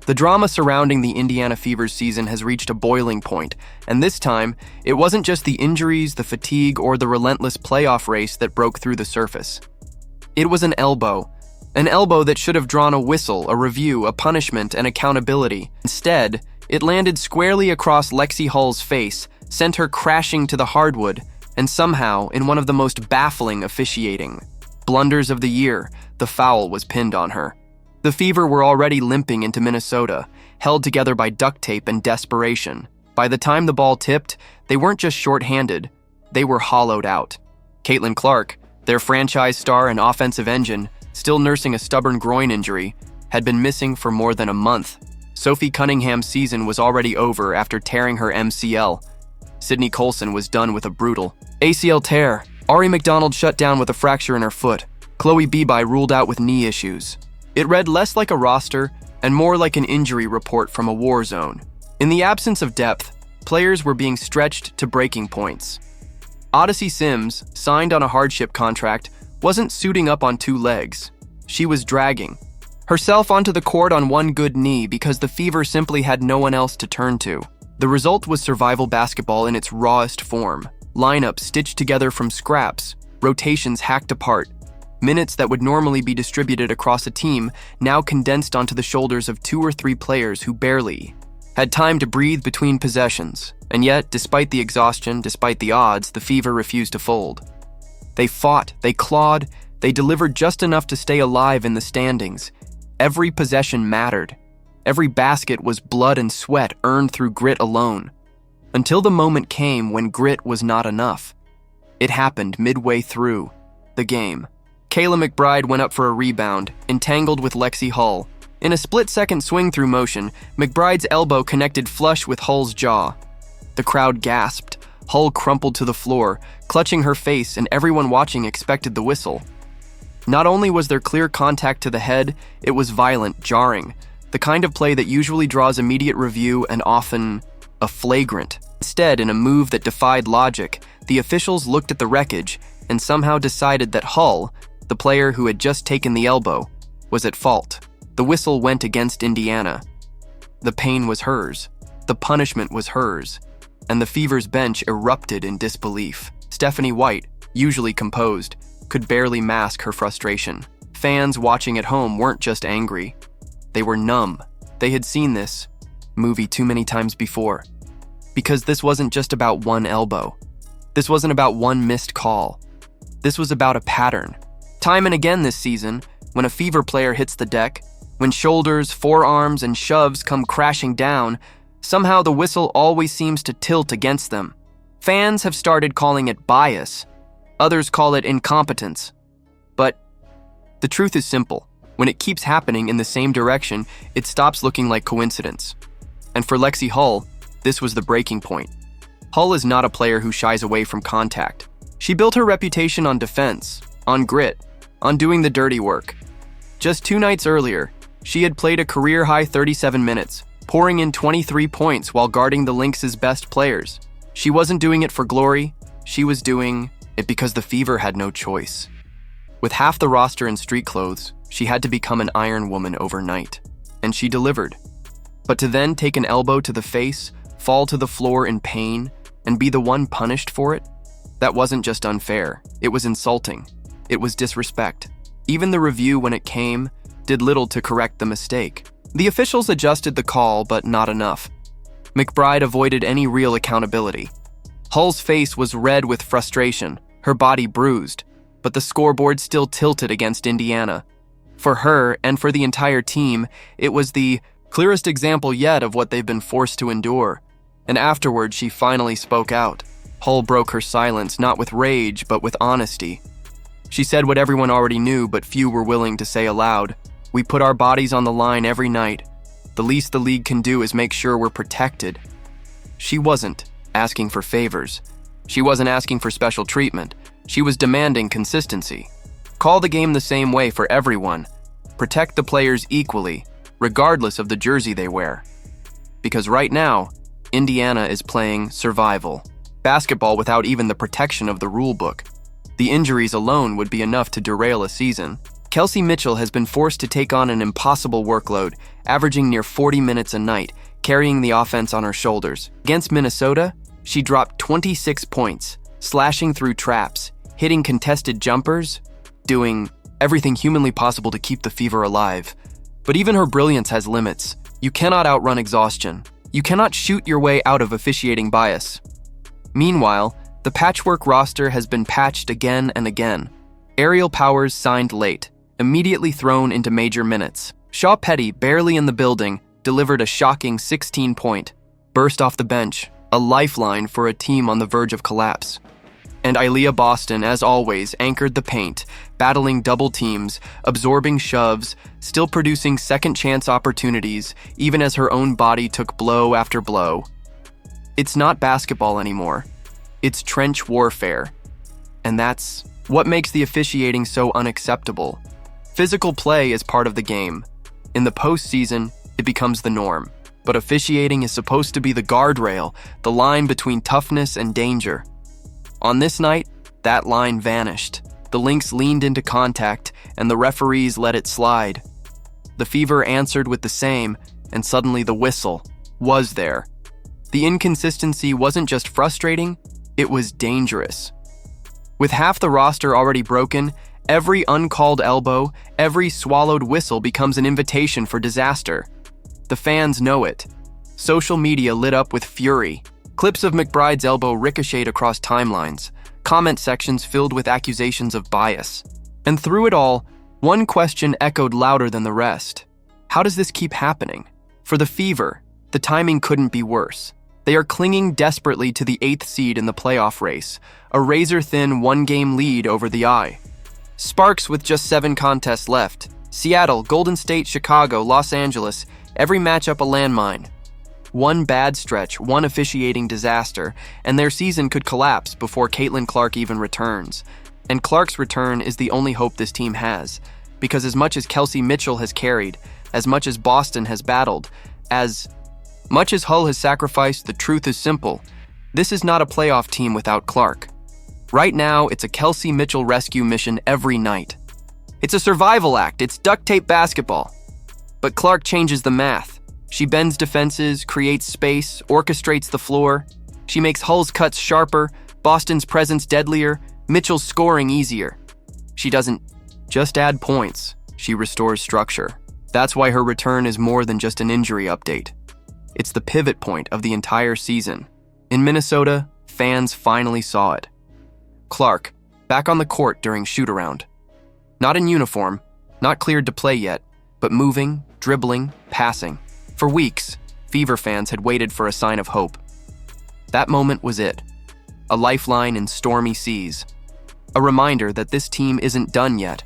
The drama surrounding the Indiana Fever's season has reached a boiling point, and this time, it wasn't just the injuries, the fatigue, or the relentless playoff race that broke through the surface. It was an elbow that should have drawn a whistle, a review, a punishment, and accountability. Instead, it landed squarely across Lexie Hull's face, sent her crashing to the hardwood, and somehow, in one of the most baffling officiating blunders of the year, the foul was pinned on her. The Fever were already limping into Minnesota, held together by duct tape and desperation. By the time the ball tipped, they weren't just short-handed, they were hollowed out. Caitlin Clark, their franchise star and offensive engine, still nursing a stubborn groin injury, had been missing for more than a month. Sophie Cunningham's season was already over after tearing her MCL. Sydney Colson was done with a brutal ACL tear. Aari McDonald shut down with a fracture in her foot. Khloe Bby ruled out with knee issues. It read less like a roster and more like an injury report from a war zone. In the absence of depth, players were being stretched to breaking points. Odyssey Sims, signed on a hardship contract, wasn't suiting up on two legs. She was dragging herself onto the court on one good knee because the Fever simply had no one else to turn to. The result was survival basketball in its rawest form. Lineups stitched together from scraps, rotations hacked apart, minutes that would normally be distributed across a team now condensed onto the shoulders of 2 or 3 players who barely had time to breathe between possessions. And yet, despite the exhaustion, despite the odds, the Fever refused to fold. They fought, they clawed, they delivered just enough to stay alive in the standings. Every possession mattered. Every basket was blood and sweat earned through grit alone. Until the moment came when grit was not enough. It happened midway through the game. Khloe McBride went up for a rebound, entangled with Lexie Hull. In a split-second swing-through motion, McBride's elbow connected flush with Hull's jaw. The crowd gasped. Hull crumpled to the floor, clutching her face, and everyone watching expected the whistle. Not only was there clear contact to the head, it was violent, jarring, the kind of play that usually draws immediate review and often a flagrant. Instead, in a move that defied logic, the officials looked at the wreckage and somehow decided that Hull, the player who had just taken the elbow, was at fault. The whistle went against Indiana. The pain was hers. The punishment was hers. And the Fever's bench erupted in disbelief. Stephanie White, usually composed, could barely mask her frustration. Fans watching at home weren't just angry. They were numb. They had seen this movie too many times before. Because this wasn't just about one elbow. This wasn't about one missed call. This was about a pattern. Time and again this season, when a Fever player hits the deck, when shoulders, forearms, and shoves come crashing down, somehow the whistle always seems to tilt against them. Fans have started calling it bias. Others call it incompetence. But the truth is simple. When it keeps happening in the same direction, it stops looking like coincidence. And for Lexie Hull, this was the breaking point. Hull is not a player who shies away from contact. She built her reputation on defense, on grit, on doing the dirty work. Just 2 nights earlier, she had played a career-high 37 minutes, pouring in 23 points while guarding the Lynx' best players. She wasn't doing it for glory, she was doing it because the Fever had no choice. With half the roster in street clothes, she had to become an Iron Woman overnight. And she delivered. But to then take an elbow to the face, fall to the floor in pain, and be the one punished for it? That wasn't just unfair, it was insulting. It was disrespect. Even the review, when it came, did little to correct the mistake. The officials adjusted the call, but not enough. McBride avoided any real accountability. Hull's face was red with frustration, her body bruised, but the scoreboard still tilted against Indiana. For her, and for the entire team, it was the clearest example yet of what they've been forced to endure. And afterward, she finally spoke out. Hull broke her silence, not with rage, but with honesty. She said what everyone already knew, but few were willing to say aloud. We put our bodies on the line every night. The least the league can do is make sure we're protected. She wasn't asking for favors. She wasn't asking for special treatment. She was demanding consistency. Call the game the same way for everyone. Protect the players equally, regardless of the jersey they wear. Because right now, Indiana is playing survival. Basketball without even the protection of the rule book. The injuries alone would be enough to derail a season. Kelsey Mitchell has been forced to take on an impossible workload, averaging near 40 minutes a night, carrying the offense on her shoulders. Against Minnesota, she dropped 26 points, slashing through traps, hitting contested jumpers, doing everything humanly possible to keep the Fever alive. But even her brilliance has limits. You cannot outrun exhaustion. You cannot shoot your way out of officiating bias. Meanwhile, the patchwork roster has been patched again and again. Aerial Powers signed late, immediately thrown into major minutes. Shaw Petty, barely in the building, delivered a shocking 16-point burst off the bench, a lifeline for a team on the verge of collapse. And Aaliyah Boston, as always, anchored the paint, battling double teams, absorbing shoves, still producing second-chance opportunities, even as her own body took blow after blow. It's not basketball anymore. It's trench warfare. And that's what makes the officiating so unacceptable. Physical play is part of the game. In the postseason, it becomes the norm. But officiating is supposed to be the guardrail, the line between toughness and danger. On this night, that line vanished. The Lynx leaned into contact, and the referees let it slide. The Fever answered with the same, and suddenly the whistle was there. The inconsistency wasn't just frustrating, it was dangerous. With half the roster already broken, every uncalled elbow, every swallowed whistle becomes an invitation for disaster. The fans know it. Social media lit up with fury. Clips of McBride's elbow ricocheted across timelines, comment sections filled with accusations of bias. And through it all, one question echoed louder than the rest. How does this keep happening? For the Fever, the timing couldn't be worse. They are clinging desperately to the 8th seed in the playoff race, a razor-thin one-game lead over the Eye. Sparks with just 7 contests left. Seattle, Golden State, Chicago, Los Angeles, every matchup a landmine. One bad stretch, one officiating disaster, and their season could collapse before Caitlin Clark even returns. And Clark's return is the only hope this team has, because as much as Kelsey Mitchell has carried, as much as Boston has battled, as much as Hull has sacrificed, the truth is simple. This is not a playoff team without Clark. Right now, it's a Kelsey Mitchell rescue mission every night. It's a survival act, it's duct tape basketball. But Clark changes the math. She bends defenses, creates space, orchestrates the floor. She makes Hull's cuts sharper, Boston's presence deadlier, Mitchell's scoring easier. She doesn't just add points, she restores structure. That's why her return is more than just an injury update. It's the pivot point of the entire season. In Minnesota, fans finally saw it. Clark, back on the court during shoot-around. Not in uniform, not cleared to play yet, but moving, dribbling, passing. For weeks, Fever fans had waited for a sign of hope. That moment was it. A lifeline in stormy seas. A reminder that this team isn't done yet.